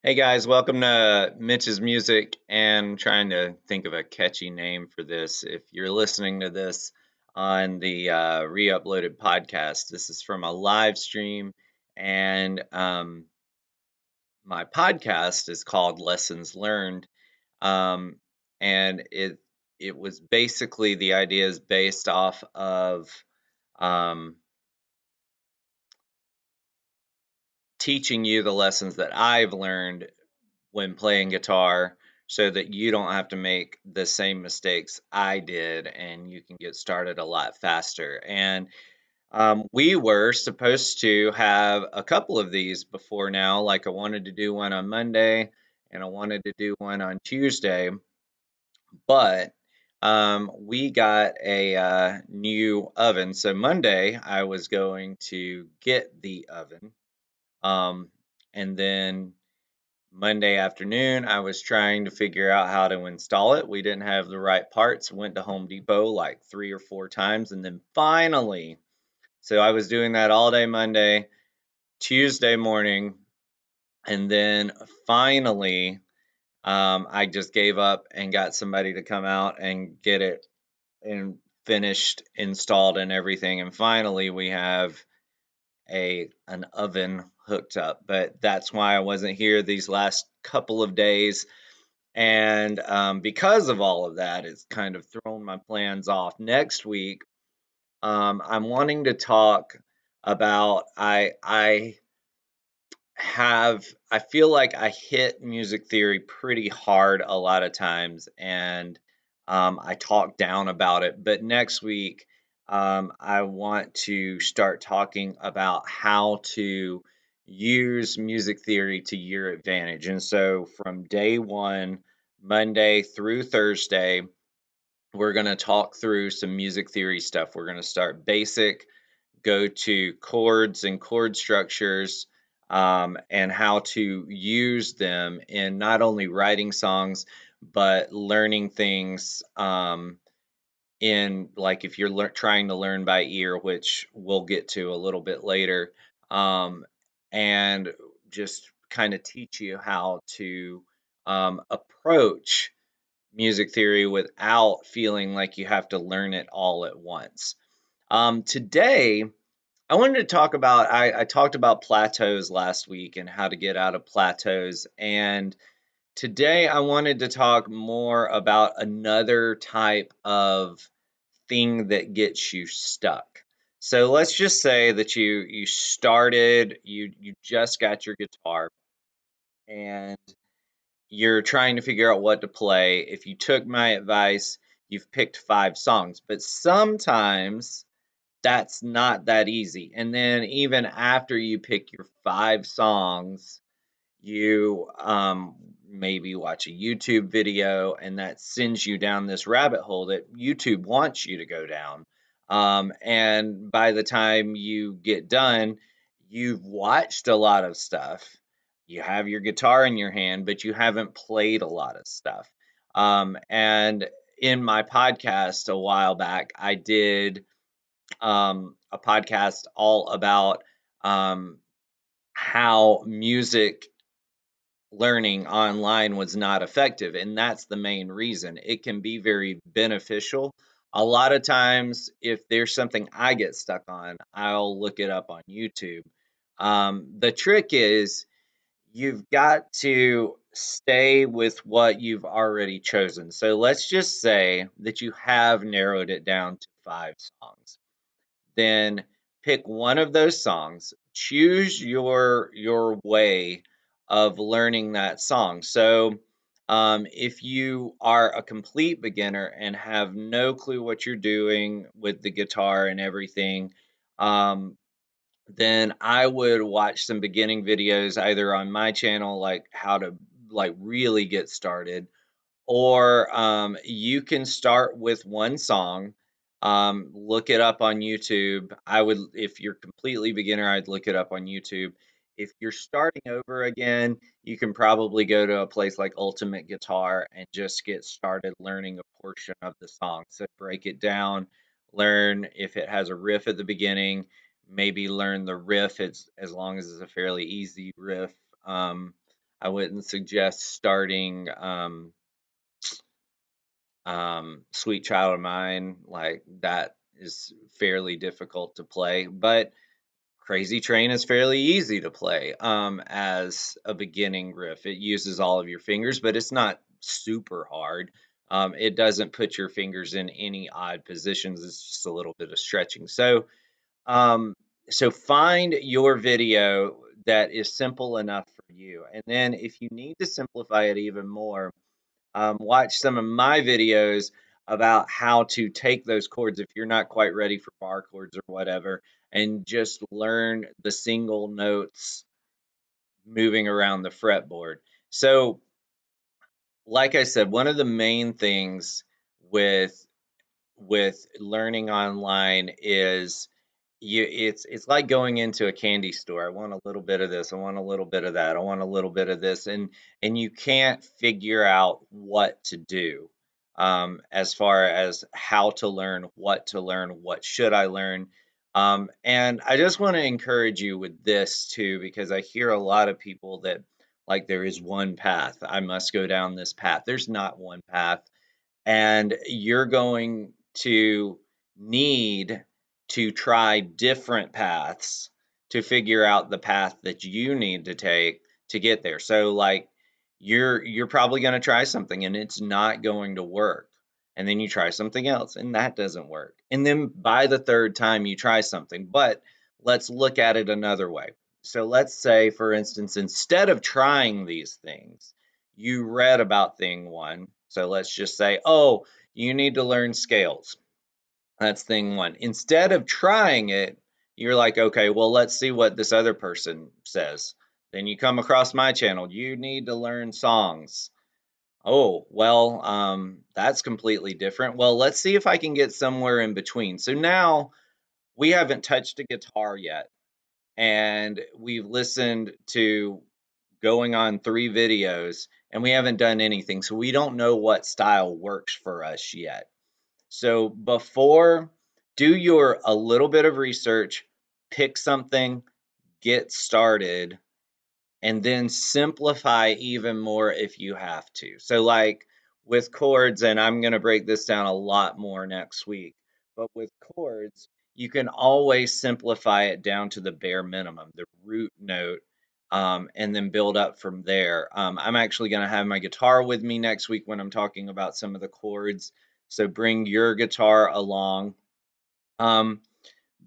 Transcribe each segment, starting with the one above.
Hey guys, welcome to Mitch's Music and trying to think of a catchy name for this. If you're listening to this on the re-uploaded podcast, this is from a live stream, and my podcast is called Lessons Learned, um, and it was basically the idea is based off of um, teaching you the lessons that I've learned when playing guitar so that you don't have to make the same mistakes I did and you can get started a lot faster. And we were supposed to have a couple of these before now. Like I wanted to do one on Monday and I wanted to do one on Tuesday, but we got a new oven. So Monday I was going to get the oven. Um, and then Monday afternoon, I was trying to figure out how to install it. We didn't have the right parts. Went to Home Depot like 3 or 4 times. And then finally, so I was doing that all day Monday, Tuesday morning. And then finally, I just gave up and got somebody to come out and get it and finished, installed, and everything. And finally, we have an oven hooked up. But that's why I wasn't here these last couple of days. And because of all of that, it's kind of thrown my plans off. Next week, I'm wanting to talk about I feel like I hit music theory pretty hard a lot of times, and I talk down about it. But next week, I want to start talking about how to use music theory to your advantage. And so, from day one, Monday through Thursday, we're going to talk through some music theory stuff. We're going to start basic, go to chords and chord structures, and how to use them in not only writing songs, but learning things in like if you're trying to learn by ear, which we'll get to a little bit later, and just kind of teach you how to approach music theory without feeling like you have to learn it all at once. Today, I wanted to talk about, I talked about plateaus last week and how to get out of plateaus. And today I wanted to talk more about another type of thing that gets you stuck. So let's just say that you started, you just got your guitar and you're trying to figure out what to play. If you took my advice, you've picked 5 songs, but sometimes that's not that easy. And then even after you pick your 5 songs, you maybe watch a YouTube video and that sends you down this rabbit hole that YouTube wants you to go down. And by the time you get done, you've watched a lot of stuff. You have your guitar in your hand, but you haven't played a lot of stuff. And in my podcast a while back, I did a podcast all about um, how music learning online was not effective. And that's the main reason. It can be very beneficial. A lot of times, if there's something I get stuck on, I'll look it up on YouTube. The trick is you've got to stay with what you've already chosen. So let's just say that you have narrowed it down to 5 songs. Then pick one of those songs, choose your way of learning that song. So if you are a complete beginner and have no clue what you're doing with the guitar and everything, um, then I would watch some beginning videos either on my channel, like how to like really get started, or you can start with one song, look it up on YouTube. I would, if you're completely beginner, I'd look it up on YouTube. If you're starting over again, you can probably go to a place like Ultimate Guitar and just get started learning a portion of the song. So break it down, learn if it has a riff at the beginning, maybe learn the riff as long as it's a fairly easy riff. Um, I wouldn't suggest starting Sweet Child of Mine. Like that is fairly difficult to play, but Crazy Train is fairly easy to play as a beginning riff. It uses all of your fingers, but it's not super hard. It doesn't put your fingers in any odd positions. It's just a little bit of stretching. Um, so find your video that is simple enough for you. And then if you need to simplify it even more, watch some of my videos about how to take those chords if you're not quite ready for bar chords or whatever, and just learn the single notes moving around the fretboard. So, like I said, one of the main things with learning online is it's like going into a candy store. I want a little bit of this, I want a little bit of that, I want a little bit of this, and you can't figure out what to do as far as how to learn, what should I learn. And I just want to encourage you with this too, because I hear a lot of people that like there is one path, I must go down this path. There's not one path, and you're going to need to try different paths to figure out the path that you need to take to get there. So like you're probably going to try something and it's not going to work. And then you try something else and that doesn't work. And then by the third time you try something. But let's look at it another way. So let's say, for instance, instead of trying these things, you read about thing one. So let's just say, oh, you need to learn scales. That's thing one. Instead of trying it, you're like, okay, well, let's see what this other person says. Then you come across my channel. You need to learn songs. Oh, well, that's completely different. Well, let's see if I can get somewhere in between. So now we haven't touched a guitar yet, and we've listened to going on 3 videos, and we haven't done anything. So we don't know what style works for us yet. So do your a little bit of research, pick something, get started, and then simplify even more if you have to. So like with chords, and I'm going to break this down a lot more next week, but with chords, you can always simplify it down to the bare minimum, the root note, and then build up from there. I'm actually going to have my guitar with me next week when I'm talking about some of the chords. So bring your guitar along. Um,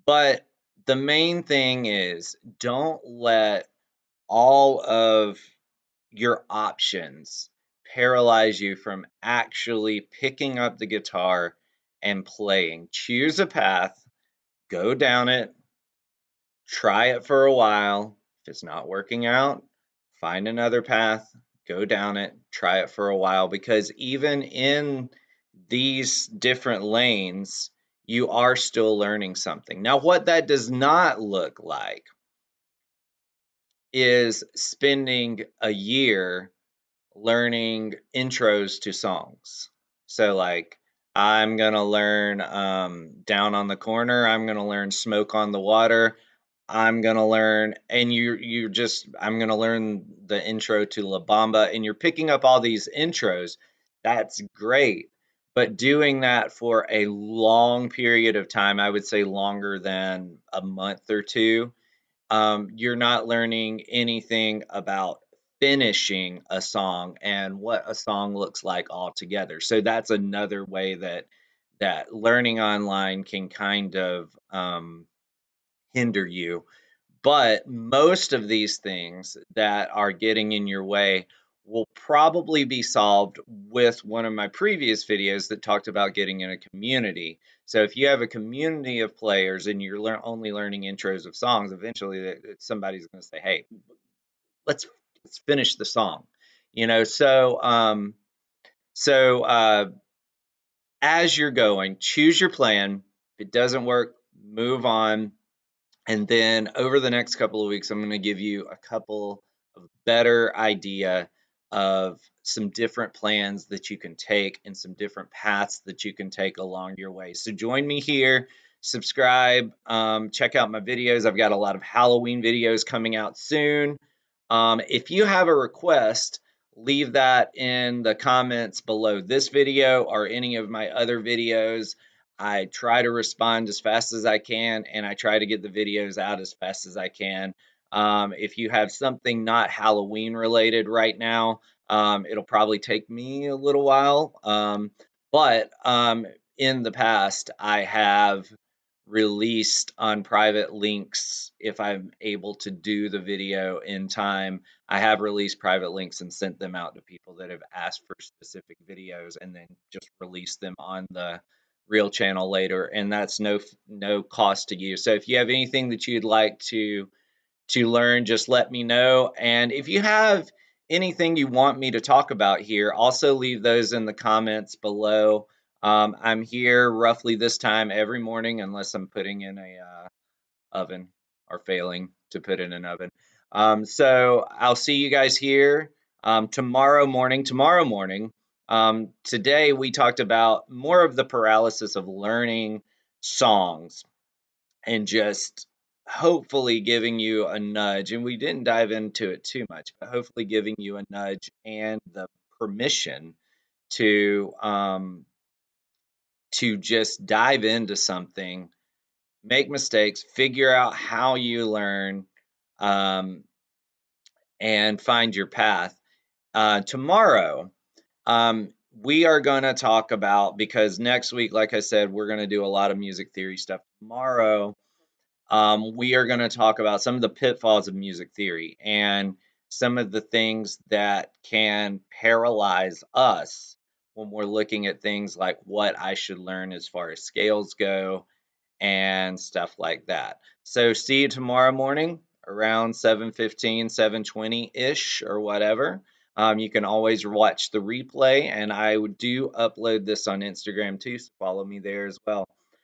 but the main thing is don't let all of your options paralyze you from actually picking up the guitar and playing. Choose a path, go down it, try it for a while. If it's not working out, find another path, go down it, try it for a while, because even in these different lanes, you are still learning something. Now, what that does not look like is spending a year learning intros to songs. So like I'm gonna learn Down on the Corner, I'm gonna learn Smoke on the Water, I'm gonna learn, and you just I'm gonna learn the intro to La Bamba, and you're picking up all these intros. That's great. But doing that for a long period of time, I would say longer than a month or two, you're not learning anything about finishing a song and what a song looks like altogether. So that's another way that learning online can kind of hinder you. But most of these things that are getting in your way will probably be solved with one of my previous videos that talked about getting in a community. So if you have a community of players and you're only learning intros of songs, eventually somebody's going to say, "Hey, let's let's finish the song," you know. So as you're going, choose your plan. If it doesn't work, move on. And then over the next couple of weeks, I'm going to give you a couple of better idea of some different plans that you can take and some different paths that you can take along your way. So join me here, subscribe, check out my videos. I've got a lot of Halloween videos coming out soon. If you have a request, leave that in the comments below this video or any of my other videos. I try to respond as fast as I can, and I try to get the videos out as fast as I can. If you have something not Halloween related right now, it'll probably take me a little while. But in the past, I have released on private links if I'm able to do the video in time. I have released private links and sent them out to people that have asked for specific videos and then just released them on the real channel later, and that's no cost to you. So if you have anything that you'd like to learn, just let me know. And if you have anything you want me to talk about here, also leave those in the comments below. I'm here roughly this time every morning, unless I'm putting in a oven or failing to put in an oven. So I'll see you guys here tomorrow morning. Today we talked about more of the paralysis of learning songs and just hopefully giving you a nudge. And we didn't dive into it too much, but hopefully giving you a nudge and the permission to just dive into something, make mistakes, figure out how you learn, um, and find your path. Tomorrow, we are going to talk about, because next week, like I said, we're going to do a lot of music theory stuff. Tomorrow, we are going to talk about some of the pitfalls of music theory and some of the things that can paralyze us when we're looking at things like what I should learn as far as scales go and stuff like that. So see you tomorrow morning around 7:15, 7:20-ish or whatever. You can always watch the replay, and I do upload this on Instagram too, so follow me there as well.